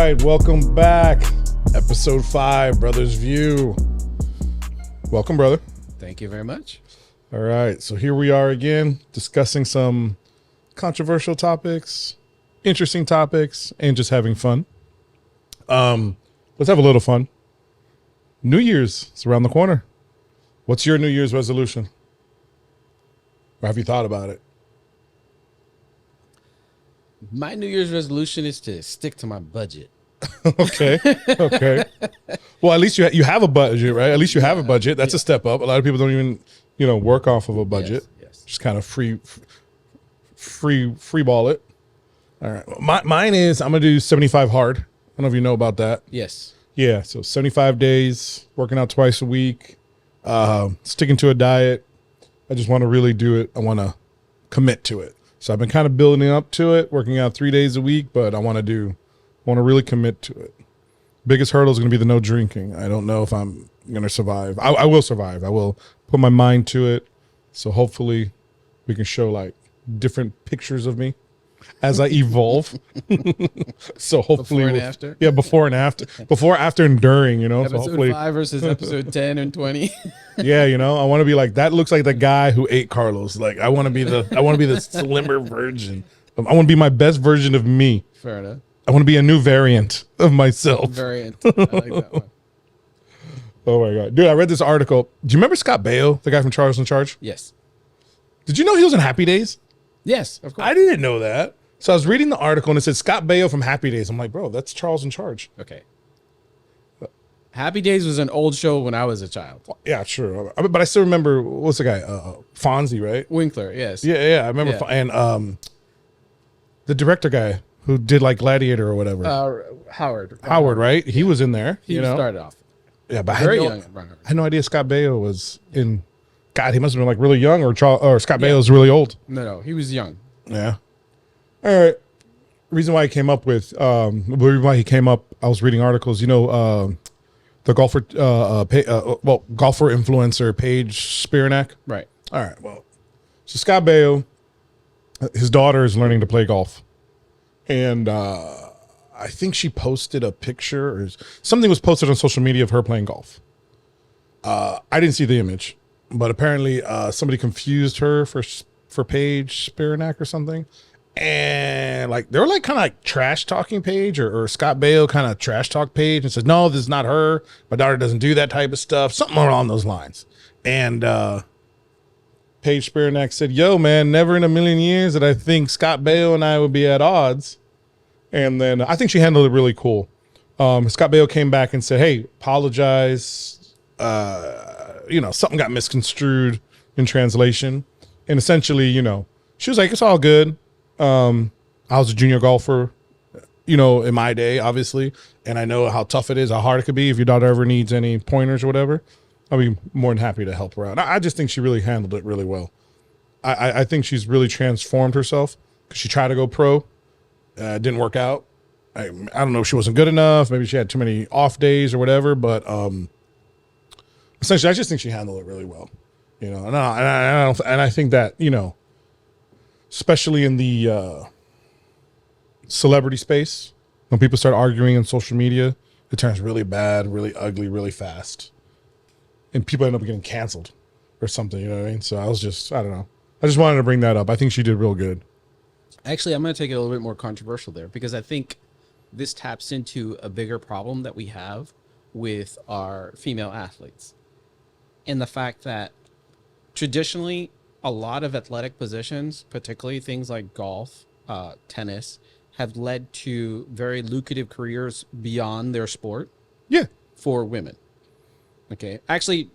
right, welcome back. Episode 5, Brother's View. Welcome, brother. Thank you very much. All right, so here we are again discussing some controversial topics, interesting topics, and just having fun. Let's have a little fun. New Year's is around the corner. What's your New Year's resolution? Or have you thought about it? My New Year's resolution is to stick to my budget. Okay. Well, at least you have a budget, right? At least you have a budget. That's a step up. A lot of people don't even, work off of a budget. Yes. Just kind of free ball it. All right. Mine is I'm gonna do 75 hard. I don't know if you know about that. Yes. Yeah. So 75 days, working out twice a week, sticking to a diet. I just want to really do it. I want to commit to it. So I've been kind of building up to it, working out 3 days a week, but I want to really commit to it. Biggest hurdle is going to be the no drinking. I don't know if I'm going to survive. I will survive. I will put my mind to it. So hopefully we can show like different pictures of me as I evolve. So hopefully, Before and after? Yeah, before and after. Before, after, and during, So Episode hopefully, 5 versus episode 10 and 20. yeah, I want to be like, that looks like the guy who ate Carlos. Like I want to be the slimmer version. I want to be my best version of me. Fair enough. I want to be a new variant of myself. Variant. I like that one. Oh my God. Dude, I read this article. Do you remember Scott Baio, the guy from Charles in Charge? Yes. Did you know he was in Happy Days? Yes, of course. I didn't know that. So I was reading the article and it said Scott Baio from Happy Days. I'm like, bro, that's Charles in Charge. Okay. Happy Days was an old show when I was a child. Yeah, sure. But I still remember, what's the guy? Fonzie, right? Winkler, yes. Yeah. I remember. Yeah. And the director guy who did like Gladiator or whatever. Howard. Howard, right? He was in there. He started off. Yeah, but Very I young. had no idea Scott Baio was in. God, he must have been like really young, or Scott Baio's really old. No, he was young. Yeah. All right. Reason why he came up, I was reading articles. The golfer, golfer influencer Paige Spiranak. Right. All right. Well, so Scott Baio, his daughter is learning to play golf, and I think she posted a picture or something was posted on social media of her playing golf. I didn't see the image, but apparently somebody confused her for Paige Spiranak or something. And like they were like kind of like trash talking Paige or Scott Baio kind of trash talk Paige and said, no, this is not her. My daughter doesn't do that type of stuff. Something along those lines. And Paige Spiranak said, yo, man, never in a million years did I think Scott Baio and I would be at odds. And then I think she handled it really cool. Scott Baio came back and said, hey, apologize. Something got misconstrued in translation. And essentially, she was like, it's all good. I was a junior golfer, in my day, obviously. And I know how tough it is, how hard it could be if your daughter ever needs any pointers or whatever. I'll be more than happy to help her out. I just think she really handled it really well. I think she's really transformed herself because she tried to go pro. Didn't work out. I don't know if she wasn't good enough. Maybe she had too many off days or whatever. But essentially, I just think she handled it really well. And I think that especially in the celebrity space, when people start arguing on social media, it turns really bad, really ugly, really fast, and people end up getting canceled or something. You know what I mean? So I don't know. I just wanted to bring that up. I think she did real good. Actually, I'm going to take it a little bit more controversial there because I think this taps into a bigger problem that we have with our female athletes. And the fact that traditionally, a lot of athletic positions, particularly things like golf, tennis, have led to very lucrative careers beyond their sport. Yeah. For women. Okay. Actually,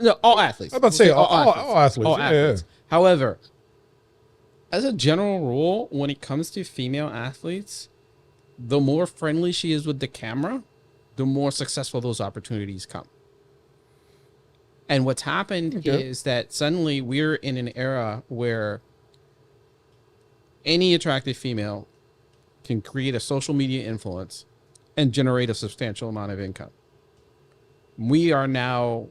no, all athletes. I was about to say all athletes. All athletes. Yeah. However, as a general rule, when it comes to female athletes, the more friendly she is with the camera, the more successful those opportunities come. And what's happened is that suddenly we're in an era where any attractive female can create a social media influence and generate a substantial amount of income. We are now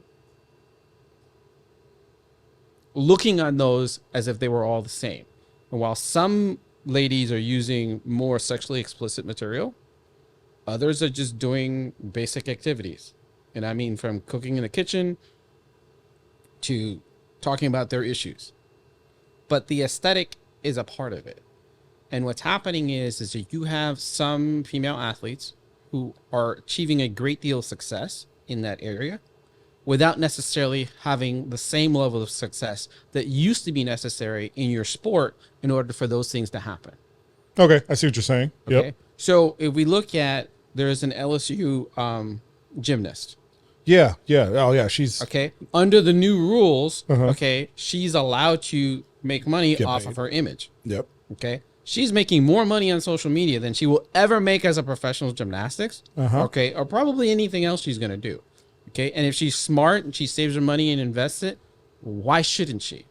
looking on those as if they were all the same. And while some ladies are using more sexually explicit material, Others are just doing basic activities. And I mean from cooking in the kitchen to talking about their issues. But the aesthetic is a part of it. And what's happening is that you have some female athletes who are achieving a great deal of success in that area without necessarily having the same level of success that used to be necessary in your sport in order for those things to happen. Okay, I see what you're saying. Okay. Yep. So if we look at, there's an LSU gymnast. Yeah, yeah. Oh, yeah. She's Okay. Under the new rules, Uh-huh. okay, she's allowed to make money Get off paid. of her image. Yep. Okay. She's making more money on social media than she will ever make as a professional gymnastics. Uh-huh. Okay. Or probably anything else she's going to do. Okay. And if she's smart and she saves her money and invests it, why shouldn't she?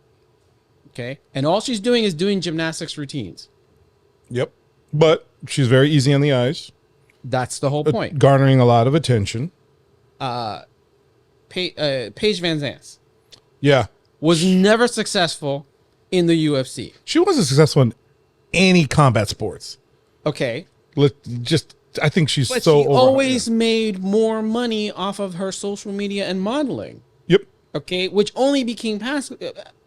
Okay. And all she's doing is doing gymnastics routines. Yep. But she's very easy on the eyes, That's the whole point. garnering a lot of attention. Paige Van Zant Yeah. was never successful in the UFC. She wasn't successful in any combat sports. Okay. I think she's But so she over. always made more money off of her social media and modeling. Yep. Okay. Which only became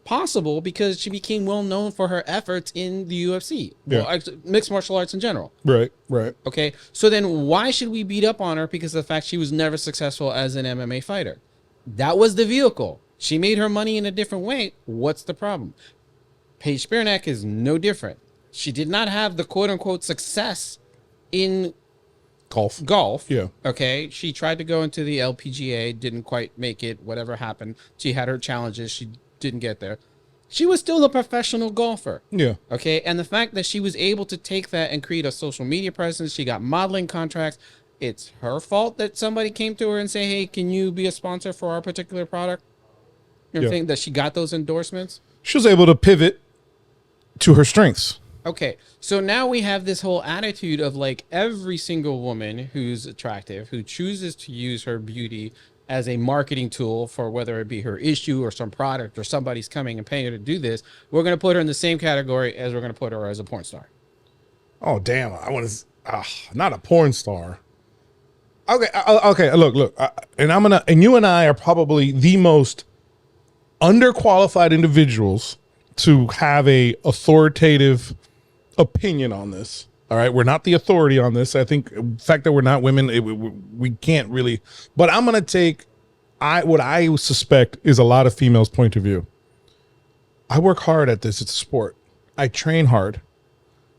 possible because she became well known for her efforts in the UFC. Yeah. Well, actually, mixed martial arts in general. Right. Right. Okay. So then why should we beat up on her because of the fact she was never successful as an MMA fighter? That was the vehicle. She made her money in a different way. What's the problem? Paige Spiranac is no different. She did not have the quote unquote success in golf. Yeah. Okay. She tried to go into the LPGA, didn't quite make it, whatever happened. She had her challenges. She didn't get there. She was still a professional golfer. Yeah. Okay. And the fact that she was able to take that and create a social media presence, she got modeling contracts. It's her fault that somebody came to her and say, hey, can you be a sponsor for our particular product? You know what I'm Yeah. saying? That she got those endorsements. She was able to pivot to her strengths. Okay, so now we have this whole attitude of like every single woman who's attractive, who chooses to use her beauty as a marketing tool for whether it be her issue or some product or somebody's coming and paying her to do this, we're going to put her in the same category as we're going to put her as a porn star. Oh damn! I want to. Not a porn star. Okay. Okay. Look. And you and I are probably the most underqualified individuals to have a authoritative opinion on this. All right, we're not the authority on this. I think the fact that we're not women, we can't really. But I'm gonna take what I suspect is a lot of females' point of view. I work hard at this. It's a sport. I train hard,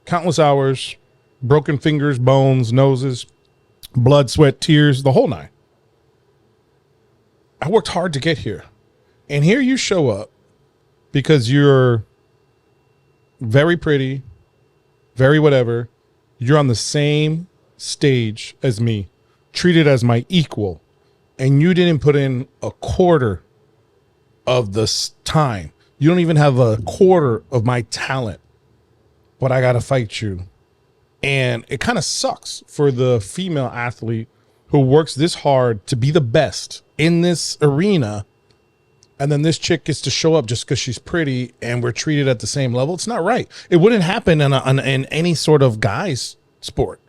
countless hours, broken fingers, bones, noses, blood, sweat, tears, the whole nine. I worked hard to get here, and here you show up because you're very pretty, very whatever. You're on the same stage as me, treated as my equal, and you didn't put in a quarter of the time. You don't even have a quarter of my talent, but I got to fight you. And it kind of sucks for the female athlete who works this hard to be the best in this arena. And then this chick gets to show up just because she's pretty and we're treated at the same level. It's not right. It wouldn't happen in any sort of guy's sport.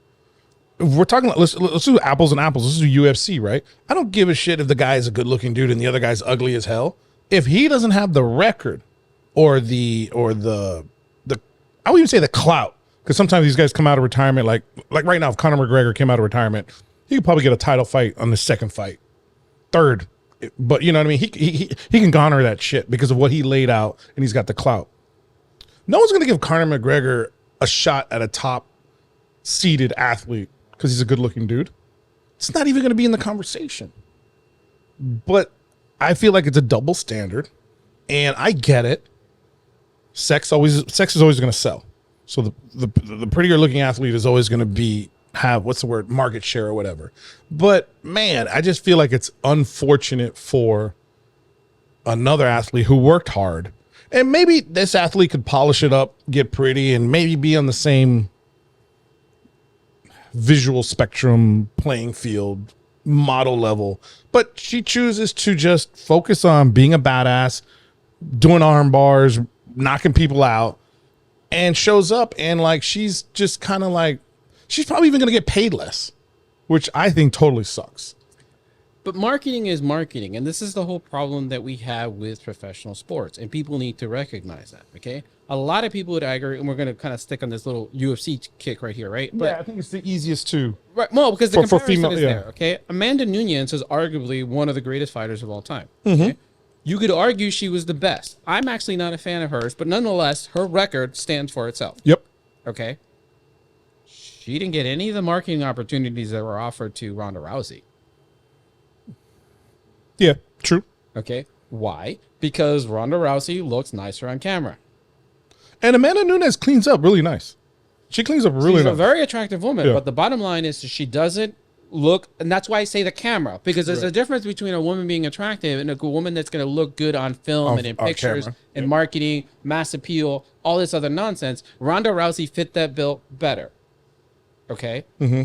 If we're talking, let's do apples and apples. Let's do UFC, right? I don't give a shit if the guy is a good looking dude and the other guy's ugly as hell. If he doesn't have the record or the I would even say the clout, because sometimes these guys come out of retirement, like right now, if Conor McGregor came out of retirement, he could probably get a title fight on the second fight, third. But you know what I mean? He can garner that shit because of what he laid out, and he's got the clout. No one's gonna give Conor McGregor a shot at a top seeded athlete because he's a good looking dude. It's not even gonna be in the conversation. But I feel like it's a double standard, and I get it. Sex is always gonna sell. So the prettier looking athlete is always gonna have what's the word, market share or whatever. But man, I just feel like it's unfortunate for another athlete who worked hard, and maybe this athlete could polish it up, get pretty, and maybe be on the same visual spectrum playing field model level, but she chooses to just focus on being a badass, doing arm bars, knocking people out, and shows up and like she's just kind of like, she's probably even gonna get paid less which I think totally sucks. But marketing is marketing, and this is the whole problem that we have with professional sports, and people need to recognize that. Okay, a lot of people would agree, and we're going to kind of stick on this little UFC kick right here, right? Yeah, I think it's the easiest to. Right, well, because the For comparison female- is yeah. there. Okay, Amanda Nunes is arguably one of the greatest fighters of all time. Mm-hmm. Okay? You could argue she was the best. I'm actually not a fan of hers, but nonetheless, her record stands for itself. Yep. Okay, she didn't get any of the marketing opportunities that were offered to Ronda Rousey. Yeah. True. Okay, why? Because Ronda Rousey looks nicer on camera. And Amanda Nunes cleans up really nice. She cleans up really She's nice. a very attractive woman, Yeah. but the bottom line is she doesn't look, and that's why I say the camera, because there's a difference between a woman being attractive and a woman that's going to look good on film and in on pictures camera. and marketing, mass appeal, all this other nonsense. Ronda Rousey fit that bill better. Okay? Mm-hmm.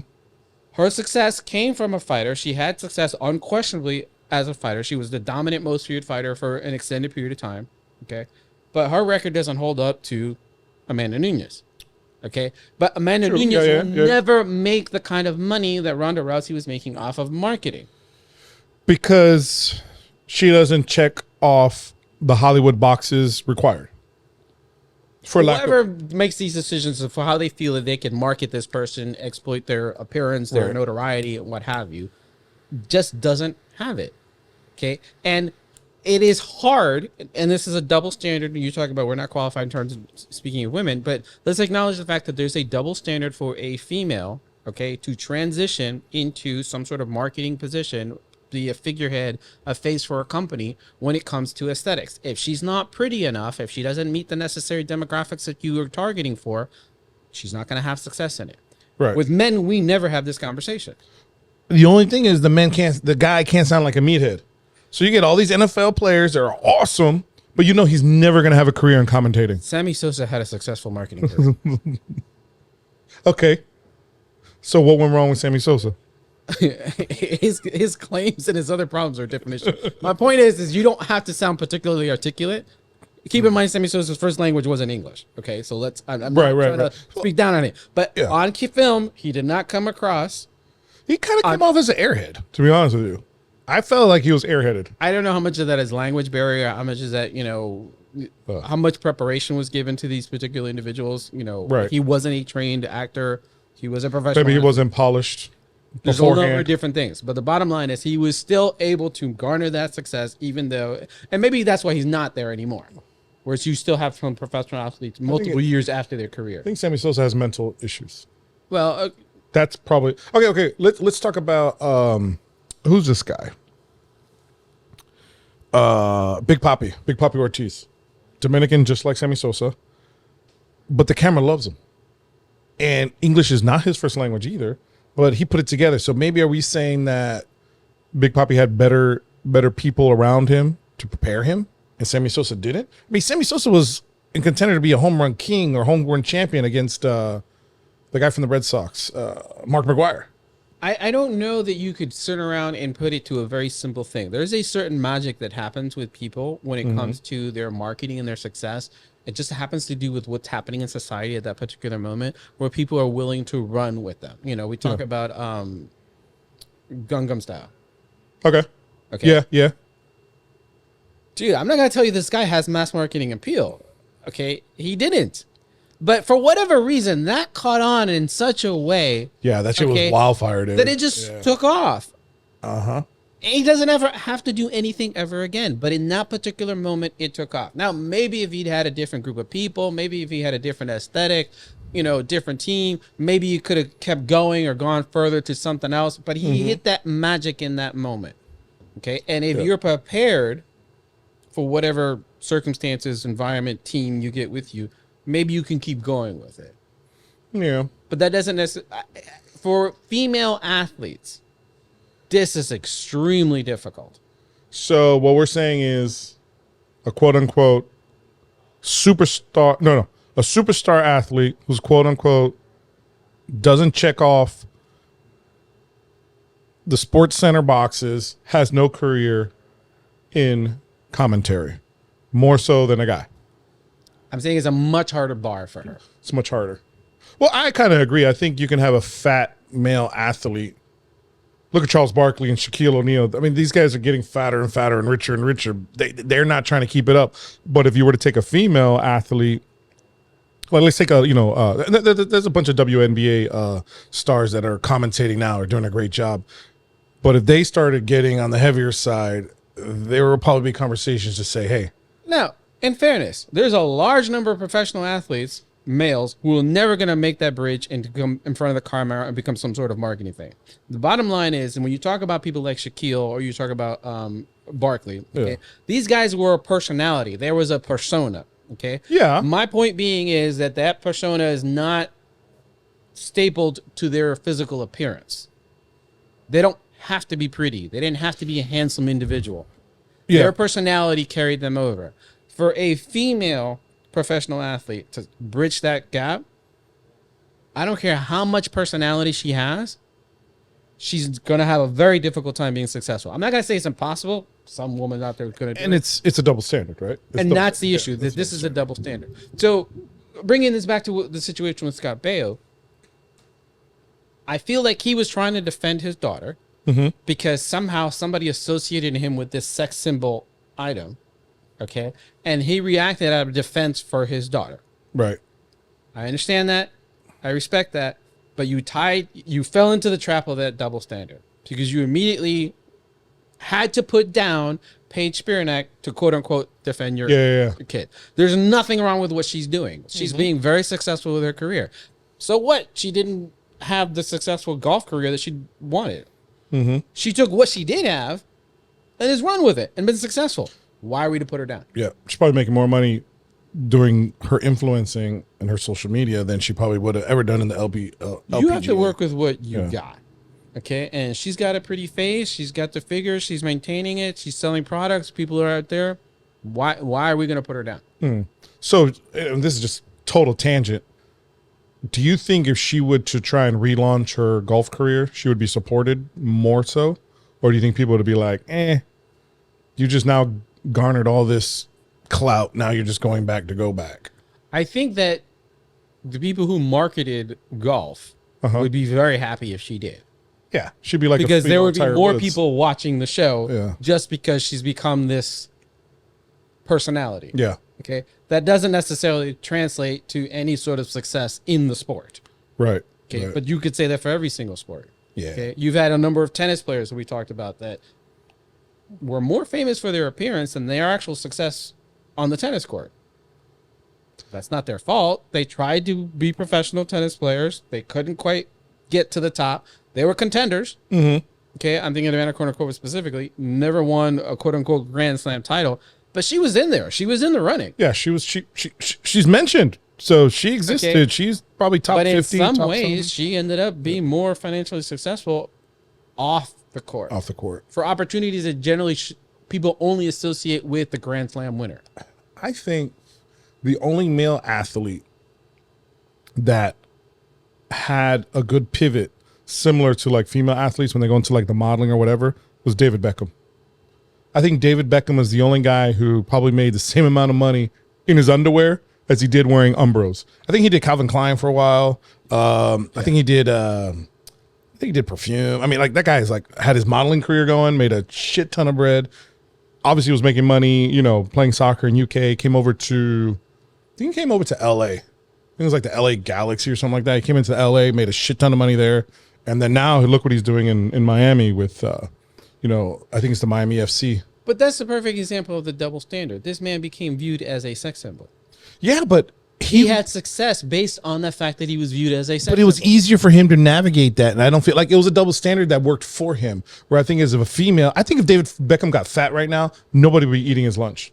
Her success came from a fighter. She had success unquestionably as a fighter. She was the dominant, most feared fighter for an extended period of time. Okay? But her record doesn't hold up to Amanda Nunes. Okay, but Amanda True. Nunes Yeah, will yeah. never make the kind of money that Ronda Rousey was making off of marketing. Because she doesn't check off the Hollywood boxes required. For lack Whoever of, makes these decisions for how they feel that they can market this person, exploit their appearance, their Right. notoriety, and what have you, just doesn't have it. Okay, and it is hard, and this is a double standard. You talk about we're not qualified in terms of speaking of women, but let's acknowledge the fact that there's a double standard for a female, okay, to transition into some sort of marketing position, be a figurehead, a face for a company when it comes to aesthetics. If she's not pretty enough, if she doesn't meet the necessary demographics that you are targeting for, she's not going to have success in it. right. With men, we never have this conversation. The only thing is the guy can't sound like a meathead. So you get all these NFL players that are awesome, but you know he's never going to have a career in commentating. Sammy Sosa had a successful marketing career. Okay. So what went wrong with Sammy Sosa? his claims and his other problems are a different issue. My point is you don't have to sound particularly articulate. Keep in mind, Sammy Sosa's first language wasn't English. Okay, so I'm not Right, trying right. to speak down on it. But Yeah. on film, he did not come across. He kind of came off as an airhead, to be honest with you. I felt like he was airheaded. I don't know how much of that is language barrier. How much is that, how much preparation was given to these particular individuals. Right. He wasn't a trained actor. He was a professional. Maybe he athlete. wasn't polished There's a number of beforehand. different things, but the bottom line is he was still able to garner that success, even though, and maybe that's why he's not there anymore. Whereas you still have some professional athletes multiple years after their career. I think Sammy Sosa has mental issues. Well, That's probably okay. Let's talk about who's this guy? Big Papi Ortiz, Dominican, just like Sammy Sosa, but the camera loves him, and English is not his first language either. But he put it together. So maybe are we saying that Big Papi had better people around him to prepare him, and Sammy Sosa didn't? I mean, Sammy Sosa was in contender to be a home run king or home run champion against the guy from the Red Sox, Mark McGwire. I don't know that you could sit around and put it to a very simple thing. There's a certain magic that happens with people when it comes to their marketing and their success. It just happens to do with what's happening in society at that particular moment, where people are willing to run with them. We talk about Gangnam Style. Okay. Okay. Yeah. Dude, I'm not gonna tell you this guy has mass marketing appeal. Okay, he didn't. But for whatever reason, that caught on in such a way Yeah, that shit was wildfire, dude. that it just took off. Uh-huh. And he doesn't ever have to do anything ever again. But in that particular moment, it took off. Now, maybe if he'd had a different group of people, maybe if he had a different aesthetic, different team, maybe he could have kept going or gone further to something else. But he hit that magic in that moment. Okay. And if you're prepared for whatever circumstances, environment, team you get with you, maybe you can keep going with it. Yeah. But that doesn't necessarily, for female athletes, this is extremely difficult. So what we're saying is a quote unquote superstar, a superstar athlete who's quote unquote doesn't check off the Sports Center boxes has no career in commentary, more so than a guy. I'm saying it's a much harder bar for her. It's much harder. Well, I kind of agree. I think you can have a fat male athlete Look at Charles Barkley and Shaquille O'Neal. I mean, these guys are getting fatter and fatter and richer. They're not trying to keep it up. But if you were to take a female athlete, well, let's take there's a bunch of WNBA stars that are commentating now, are doing a great job. But if they started getting on the heavier side, there will probably be conversations to say, hey. Now, in fairness, there's a large number of professional athletes, males, who are never going to make that bridge and to come in front of the camera and become some sort of marketing thing. The bottom line is, and when you talk about people like Shaquille or you talk about Barkley, okay, these guys were a personality. There was a persona, okay? Yeah. My point being is that persona is not stapled to their physical appearance. They don't have to be pretty. They didn't have to be a handsome individual. Yeah. Their personality carried them over. For a female professional athlete to bridge that gap, I don't care how much personality she has, she's going to have a very difficult time being successful. I'm not going to say it's impossible. Some woman out there is going to do And it. it's a double standard, right? And that's the issue. This is a double standard. So bringing this back to the situation with Scott Baio, I feel like he was trying to defend his daughter because somehow somebody associated him with this sex symbol item, okay? And he reacted out of defense for his daughter. Right. I understand that. I respect that. But you fell into the trap of that double standard because you immediately had to put down Paige Spiranak to quote unquote defend your kid. There's nothing wrong with what she's doing. She's being very successful with her career. So what? She didn't have the successful golf career that she wanted. She took what she did have and has run with it and been successful. Why are we to put her down? Yeah. She's probably making more money doing her influencing and her social media than she probably would have ever done in the LPGA. You have to work with what you got. Okay. And she's got a pretty face. She's got the figures. She's maintaining it. She's selling products. People are out there. Why are we going to put her down? So this is just total tangent. Do you think if she would to try and relaunch her golf career, she would be supported more so? Or do you think people would be like, you just now garnered all this clout. Now you're just going back to go back. I think that the people who marketed golf would be very happy if she did. Yeah. She'd be like, because there would be more Woods. people watching the show just because she's become this personality. Yeah. Okay. That doesn't necessarily translate to any sort of success in the sport. Right. Okay. Right. But you could say that for every single sport. Yeah. Okay. You've had a number of tennis players that we talked about that were more famous for their appearance than their actual success on the tennis court. That's not their fault. They tried to be professional tennis players. They couldn't quite get to the top. They were contenders. Okay. I'm thinking of Anna Kournikova specifically. Never won a quote unquote Grand Slam title. But she was in there. She was in the running. Yeah, she's mentioned. So she existed. Okay. She's probably top 50. But in some ways, she ended up being more financially successful off the court. Off the court. For opportunities that generally people only associate with the Grand Slam winner. I think the only male athlete that had a good pivot similar to like female athletes when they go into like the modeling or whatever was David Beckham. I think David Beckham is the only guy who probably made the same amount of money in his underwear as he did wearing Umbros. I think he did Calvin Klein for a while. I think he did perfume. I mean, like that guy is like had his modeling career going, made a shit ton of bread. Obviously was making money, you know, playing soccer in UK, came over to LA. I think it was like the LA Galaxy or something like that. He came into LA, made a shit ton of money there. And then now look what he's doing in Miami with I think it's the Miami FC. But that's the perfect example of the double standard. This man became viewed as a sex symbol. Yeah, but he had success based on the fact that he was viewed as a sex symbol. But it was easier for him to navigate that. And I don't feel like it was a double standard that worked for him. Where I think as of a female, I think if David Beckham got fat right now, nobody would be eating his lunch.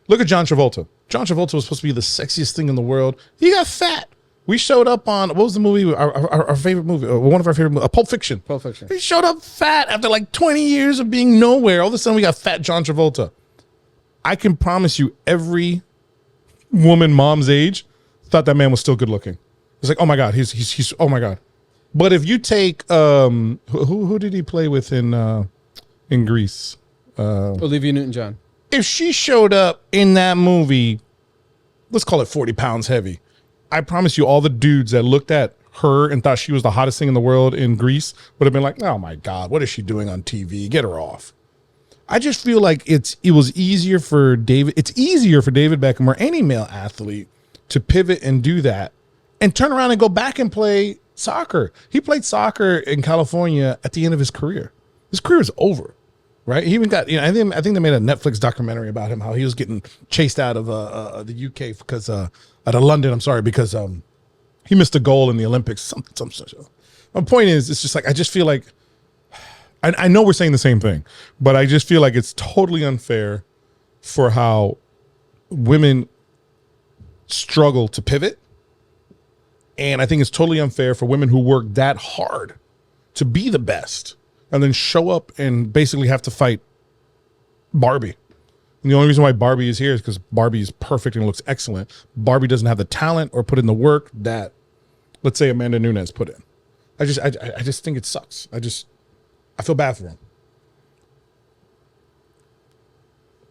Look at John Travolta. John Travolta was supposed to be the sexiest thing in the world. He got fat. We showed up on, what was the movie? Our favorite movie, one of our favorite movies, Pulp Fiction. Pulp Fiction. He showed up fat after like 20 years of being nowhere. All of a sudden we got fat John Travolta. I can promise you every woman mom's age thought that man was still good looking. It's like, oh my God, he's oh my God. But if you take, who did he play with in Greece? Olivia Newton-John. If she showed up in that movie, let's call it 40 pounds heavy, I promise you all the dudes that looked at her and thought she was the hottest thing in the world in Greece would have been like, oh my God, what is she doing on TV? Get her off. I just feel like it was easier for David. It's easier for David Beckham or any male athlete to pivot and do that and turn around and go back and play soccer. He played soccer in California at the end of his career. His career is over, right? He even got, I think they made a Netflix documentary about him, how he was getting chased out of the UK because out of London. I'm sorry, because he missed a goal in the Olympics. Some. My point is, it's just like, I just feel like, I know we're saying the same thing, but I just feel like it's totally unfair for how women struggle to pivot. And I think it's totally unfair for women who work that hard to be the best and then show up and basically have to fight Barbie. And the only reason why Barbie is here is because Barbie is perfect and looks excellent. Barbie doesn't have the talent or put in the work that, let's say, Amanda Nunes put in. I just think it sucks. I feel bad for him.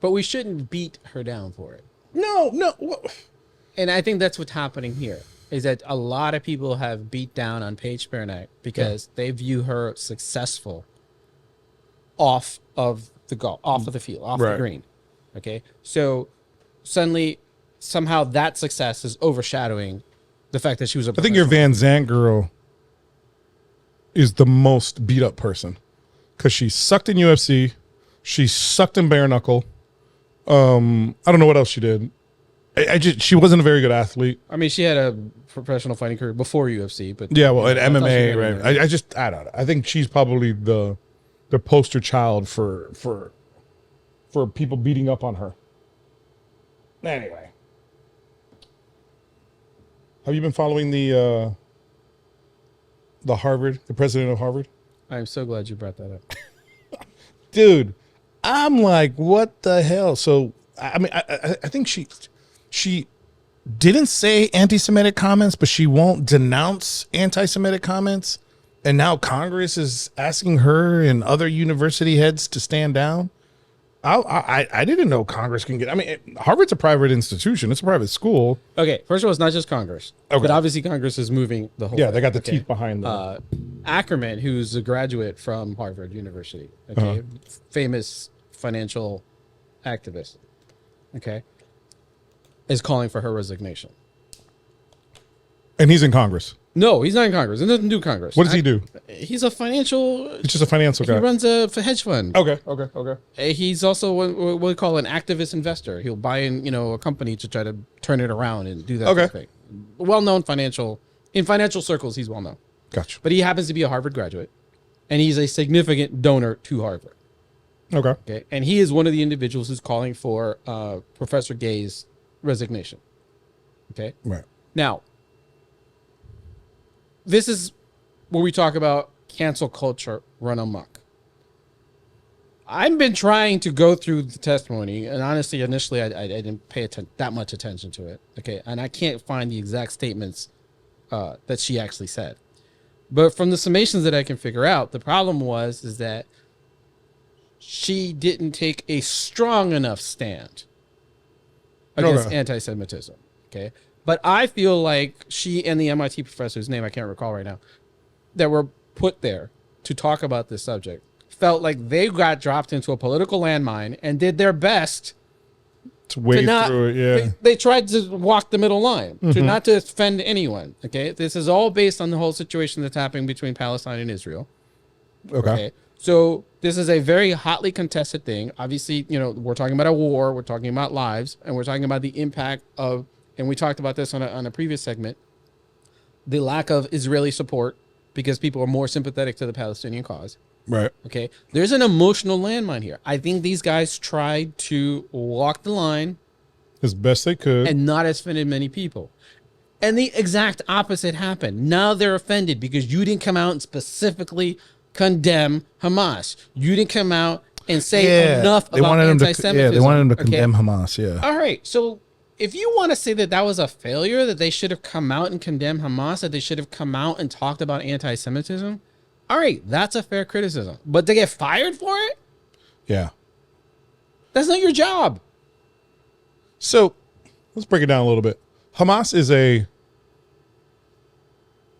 But we shouldn't beat her down for it. No. And I think that's what's happening here, is that a lot of people have beat down on Paige Spiranac because they view her successful off of the field, off the green. Okay. So suddenly, somehow that success is overshadowing the fact that she was a I think your Van Zandt girl is the most beat up person because she sucked in UFC. She sucked in bare knuckle. I don't know what else she did. She wasn't a very good athlete. I mean, she had a professional fighting career before UFC, but yeah, well, at MMA, right? I don't know. I think she's probably the poster child for people beating up on her. Anyway, have you been following the president of Harvard? I'm so glad you brought that up. Dude, I'm like, what the hell? So, I mean, I think she didn't say anti-Semitic comments, but she won't denounce anti-Semitic comments. And now Congress is asking her and other university heads to stand down. I didn't know Congress can get. I mean, Harvard's a private institution. It's a private school. Okay, first of all, it's not just Congress. Okay. But obviously Congress is moving the whole Yeah, thing. they got the teeth behind them. Ackerman, who's a graduate from Harvard University, okay, famous financial activist, okay, is calling for her resignation. And he's in Congress. No, he's not in Congress. He doesn't do Congress. What does he do? He's a financial. He's just a financial guy. He runs a hedge fund. Okay. He's also what we call an activist investor. He'll buy in, a company to try to turn it around and do that sort of thing. Well-known in financial circles, he's well-known. Gotcha. But he happens to be a Harvard graduate, and he's a significant donor to Harvard. Okay. And he is one of the individuals who's calling for Professor Gay's resignation. Okay. Right. Now, this is where we talk about cancel culture run amok. I've been trying to go through the testimony, and honestly, initially, I didn't pay that much attention to it. Okay, and I can't find the exact statements that she actually said. But from the summations that I can figure out, the problem is that she didn't take a strong enough stand against anti-Semitism. Okay. But I feel like she and the MIT professor, whose name I can't recall right now, that were put there to talk about this subject, felt like they got dropped into a political landmine and did their best to wade through it. Yeah. They tried to walk the middle line, to not to offend anyone. Okay. This is all based on the whole situation that's happening between Palestine and Israel. Okay. So this is a very hotly contested thing. Obviously, we're talking about a war, we're talking about lives, and we're talking about the impact of, and we talked about this on a previous segment, the lack of Israeli support because people are more sympathetic to the Palestinian cause. Right. Okay. There's an emotional landmine here. I think these guys tried to walk the line as best they could and not offended many people. And the exact opposite happened. Now they're offended because you didn't come out and specifically condemn Hamas. You didn't come out and say enough about anti-Semitism. They wanted them to condemn Hamas. Yeah. All right. So if you want to say that was a failure, that they should have come out and condemned Hamas, that they should have come out and talked about anti-Semitism, all right, that's a fair criticism. But to get fired for it? Yeah. That's not your job. So let's break it down a little bit. Hamas is a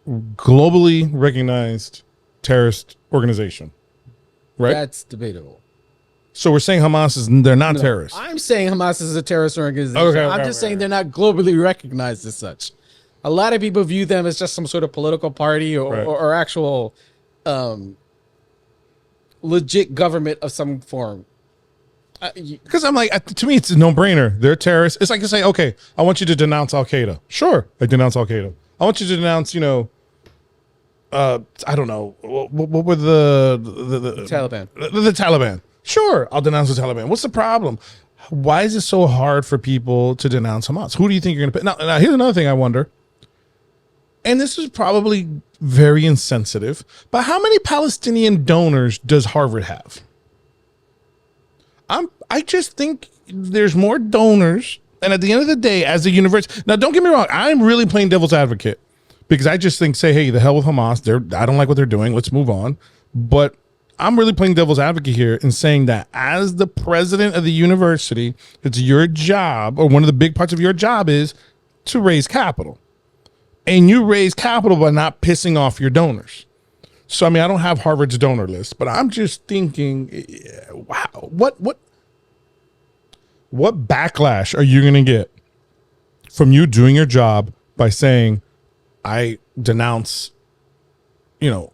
globally recognized terrorist organization, right? That's debatable. So we're saying Hamas they're not terrorists. I'm saying Hamas is a terrorist organization. Okay, I'm just saying they're not globally recognized as such. A lot of people view them as just some sort of political party or actual legit government of some form. Because I'm like, to me, it's a no-brainer. They're terrorists. It's like to say, okay, I want you to denounce Al Qaeda. Sure, I denounce Al Qaeda. I want you to denounce, I don't know, what were the Taliban. The Taliban. Sure, I'll denounce the Taliban. What's the problem? Why is it so hard for people to denounce Hamas? Who do you think you're going to pick? Now, here's another thing I wonder. And this is probably very insensitive, but how many Palestinian donors does Harvard have? I just think there's more donors. And at the end of the day, as a university, now don't get me wrong, I'm really playing devil's advocate because I just think, say, hey, the hell with Hamas. I don't like what they're doing. Let's move on. But I'm really playing devil's advocate here and saying that as the president of the university, it's your job, or one of the big parts of your job is to raise capital. And you raise capital by not pissing off your donors. So, I mean, I don't have Harvard's donor list, but I'm just thinking, wow, what backlash are you going to get from you doing your job by saying, I denounce, So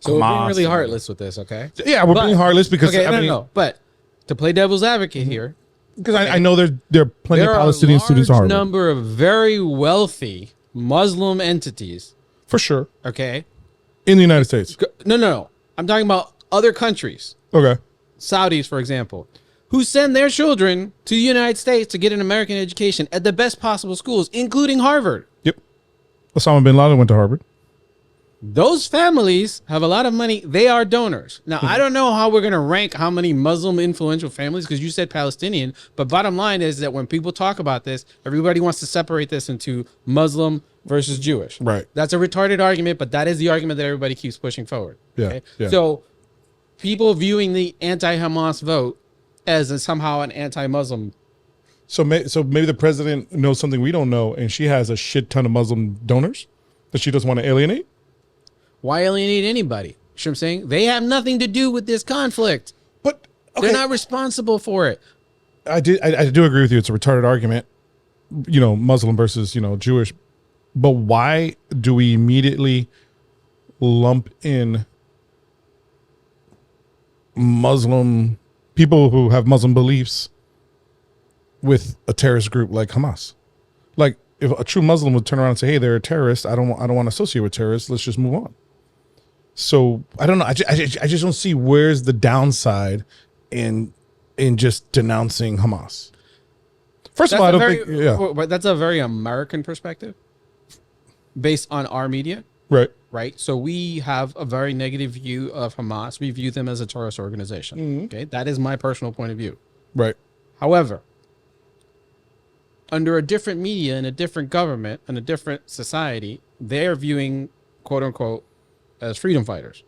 we're being really heartless with this, okay? Yeah, we're being heartless because no. But to play devil's advocate here, because I know there are plenty of Palestinian students at Harvard. There are a large number of very wealthy Muslim entities, for sure, okay, in the United States. No. I'm talking about other countries. Okay, Saudis, for example, who send their children to the United States to get an American education at the best possible schools, including Harvard. Yep. Osama bin Laden went to Harvard. Those families have a lot of money. They are donors. Now, I don't know how we're going to rank how many Muslim influential families, because you said Palestinian, but bottom line is that when people talk about this, everybody wants to separate this into Muslim versus Jewish. Right. That's a retarded argument, but that is the argument that everybody keeps pushing forward. Yeah. Okay? Yeah. So people viewing the anti-Hamas vote as somehow an anti-Muslim. So maybe the president knows something we don't know, and she has a shit ton of Muslim donors that she doesn't want to alienate. Why alienate anybody? You know what I'm saying? They have nothing to do with this conflict. But okay. They're not responsible for it. I do agree with you. It's a retarded argument, Muslim versus, Jewish. But why do we immediately lump in Muslim people who have Muslim beliefs with a terrorist group like Hamas? Like, if a true Muslim would turn around and say, hey, they're a terrorist, I don't want to associate with terrorists, let's just move on. So I don't know. I just don't see where's the downside in just denouncing Hamas. First of all, I don't think. Yeah, but that's a very American perspective, based on our media, right. right? So we have a very negative view of Hamas. We view them as a terrorist organization. Mm-hmm. Okay, that is my personal point of view. Right. However, under a different media and a different government and a different society, they're viewing, quote unquote, as freedom fighters.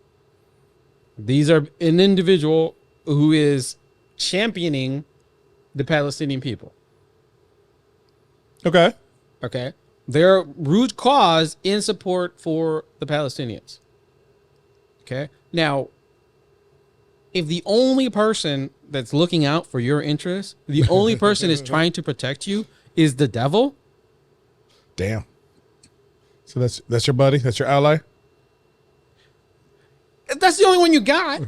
These are an individual who is championing the Palestinian people. Okay. Okay. Their root cause in support for the Palestinians. Okay. Now, if the only person that's looking out for your interests, the only person is trying to protect you is the devil. Damn. So that's your buddy? That's your ally? That's the only one you got.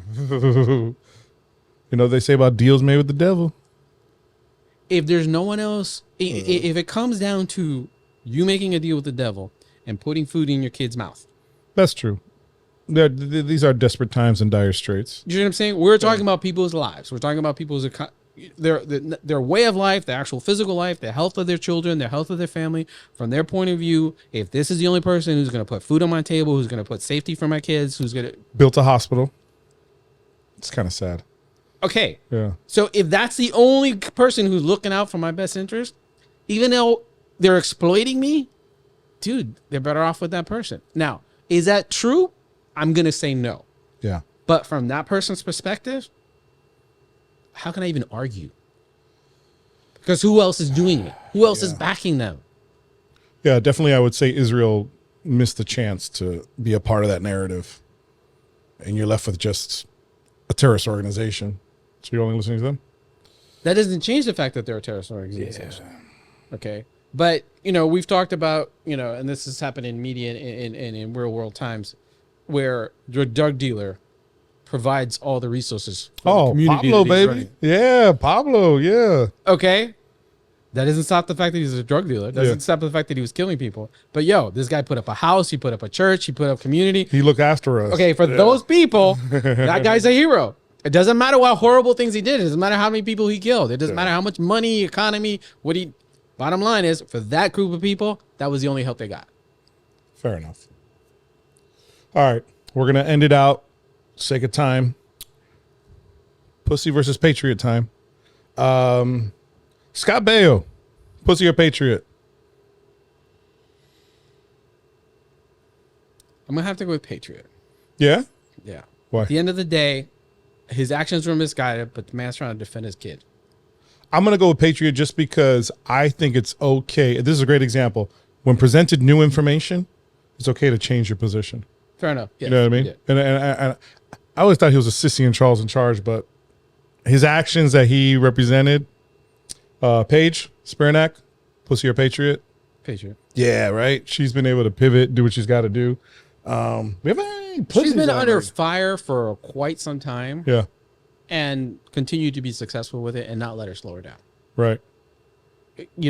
They say about deals made with the devil. If there's no one else, if it comes down to you making a deal with the devil and putting food in your kid's mouth. That's true. These are desperate times and dire straits. You know what I'm saying? We're talking about people's lives. We're talking about people's their way of life, their actual physical life, the health of their children, their health of their family. From their point of view, if this is the only person who's going to put food on my table, who's going to put safety for my kids, who's going to built a hospital. It's kind of sad. Okay. Yeah. So if that's the only person who's looking out for my best interest, even though they're exploiting me, dude, they're better off with that person. Now, is that true? I'm going to say no. Yeah. But from that person's perspective, how can I even argue? Because who else is doing it? Who else is backing them? Yeah, definitely I would say Israel miss the chance to be a part of that narrative, and you're left with just a terrorist organization. So you're only listening to them? That doesn't change the fact that they're a terrorist organization. Okay. But, we've talked about, and this has happened in media and in real world times, where your drug dealer provides all the resources for the community. Pablo, that he's baby. running. Yeah, Pablo, yeah. Okay. That doesn't stop the fact that he's a drug dealer. Doesn't Yeah. stop the fact that he was killing people. But this guy put up a house, he put up a church, he put up community. He looked after us. Okay, for those people, that guy's a hero. It doesn't matter what horrible things he did. It doesn't matter how many people he killed. It doesn't matter how much money, economy, bottom line is, for that group of people, that was the only help they got. Fair enough. All right. We're going to end it out. Sake of time. Pussy versus Patriot time. Scott Baio, pussy or Patriot? I'm going to have to go with Patriot. Yeah? Yeah. Why? At the end of the day, his actions were misguided, but the man's trying to defend his kid. I'm going to go with Patriot just because I think it's okay. This is a great example. When presented new information, it's okay to change your position. Fair enough. Yes, You know what I mean? yeah. And I always thought he was a sissy and Charles in charge, but his actions that he represented, Paige Spiranak, pussy or Patriot? Patriot. Yeah, right. She's been able to pivot, do what she's got to do. We haven't any She's pussies been on under her. fire for quite some time Yeah, and continued to be successful with it and not let her slow her down. right.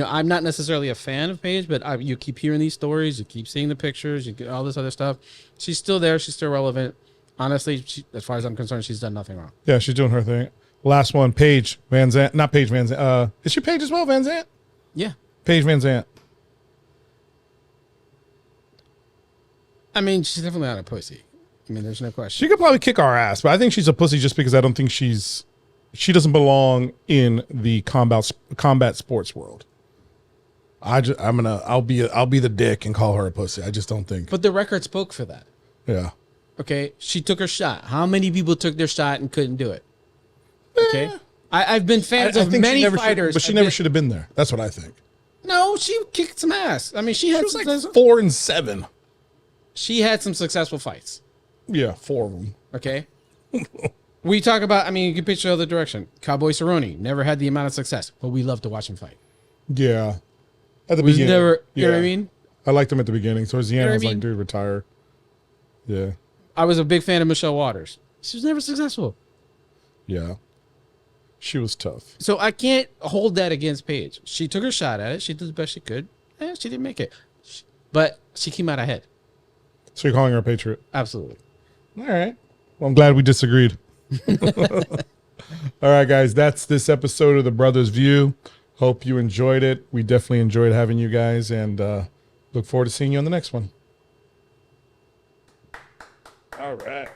I'm not necessarily a fan of Paige, but you keep hearing these stories, you keep seeing the pictures, you get all this other stuff. She's still there. She's still relevant. Honestly, as far as I'm concerned, she's done nothing wrong. Yeah, she's doing her thing. Last one, Paige Van Zant. Not Paige Van Zant. Is she Paige as well, Van Zant? Yeah. Paige Van Zant. I mean, she's definitely not a pussy. I mean, there's no question. She could probably kick our ass, but I think she's a pussy just because I don't think she doesn't belong in the combat sports world. I'll be the dick and call her a pussy. I just don't think. But the record spoke for that. Yeah. Okay. She took her shot. How many people took their shot and couldn't do it? Okay. I've been fans of think many she never fighters. but she never should have been there. That's what I think. No, she kicked some ass. I mean, she had She was some, like 4-7. she had some successful fights. Yeah, 4 of them. Okay. We talk about, I mean, you can picture the other direction. Cowboy Cerrone never had the amount of success, but we love to watch him fight. Yeah. At the Was beginning. never, you know what I Yeah. mean? I liked him at the beginning. Towards the end, You know I what was I like, mean? dude, retire. Yeah. I was a big fan of Michelle Waters. She was never successful. Yeah. She was tough. So I can't hold that against Paige. She took her shot at it. She did the best she could. She didn't make it. But she came out ahead. So you're calling her a patriot? Absolutely. All right. Well, I'm glad we disagreed. All right, guys. That's this episode of The Brothers View. Hope you enjoyed it. We definitely enjoyed having you guys, and look forward to seeing you on the next one. All right.